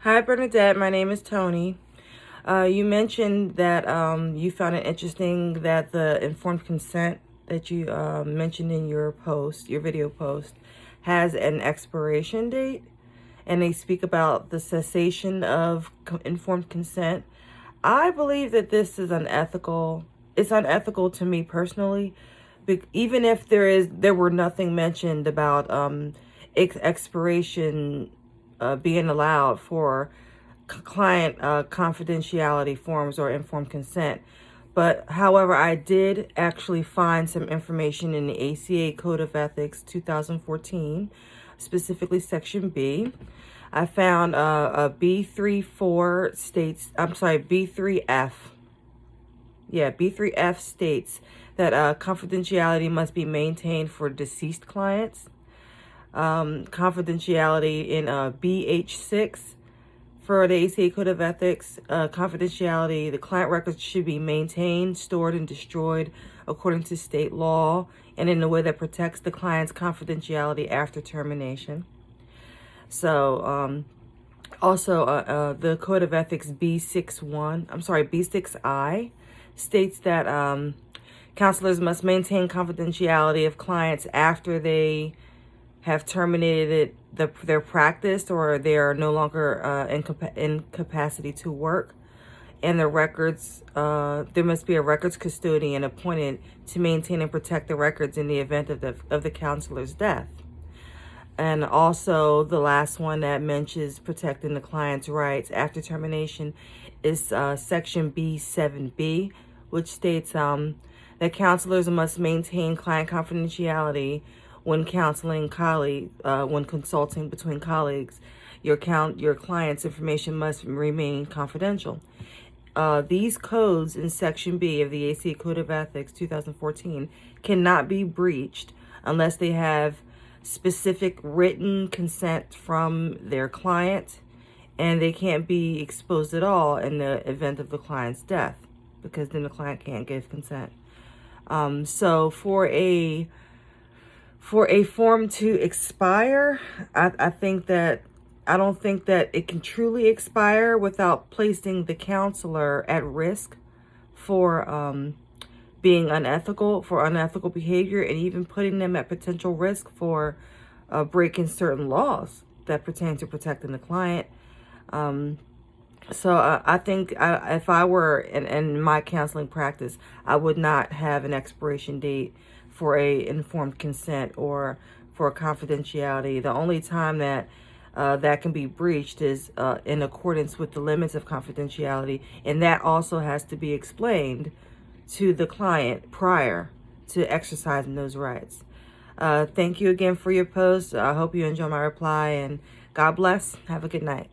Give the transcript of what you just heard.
Hi, Bernadette. My name is Tony. You mentioned that you found it interesting that the informed consent that you mentioned in your post, your video post, has an expiration date, and they speak about the cessation of informed consent. I believe that this is unethical. It's unethical to me personally, even if there were nothing mentioned about expiration being allowed for client confidentiality forms or informed consent. But however, I did actually find some information in the ACA Code of Ethics 2014, specifically Section B. I found a B34 states, I'm sorry, B3F. Yeah, B3F states that confidentiality must be maintained for deceased clients. Confidentiality in BH6 for the ACA Code of Ethics, confidentiality, the client records should be maintained, stored, and destroyed according to state law and in a way that protects the client's confidentiality after termination. So, also, the Code of Ethics B6I states that counselors must maintain confidentiality of clients after they have terminated their practice or they are no longer in capacity to work. And the records, there must be a records custodian appointed to maintain and protect the records in the event of the counselor's death. And also the last one that mentions protecting the client's rights after termination is Section B7B, which states that counselors must maintain client confidentiality when counseling colleagues, when consulting between colleagues. Your client's information must remain confidential. These codes in Section B of the ACA Code of Ethics 2014 cannot be breached unless they have specific written consent from their client, and they can't be exposed at all in the event of the client's death, because then the client can't give consent. So for a form to expire, I don't think that it can truly expire without placing the counselor at risk for being unethical behavior, and even putting them at potential risk for breaking certain laws that pertain to protecting the client. So I think if I were in my counseling practice, I would not have an expiration date for a informed consent or for confidentiality. The only time that that can be breached is in accordance with the limits of confidentiality, and that also has to be explained to the client prior to exercising those rights. Thank you again for your post. I hope you enjoy my reply, and God bless. Have a good night.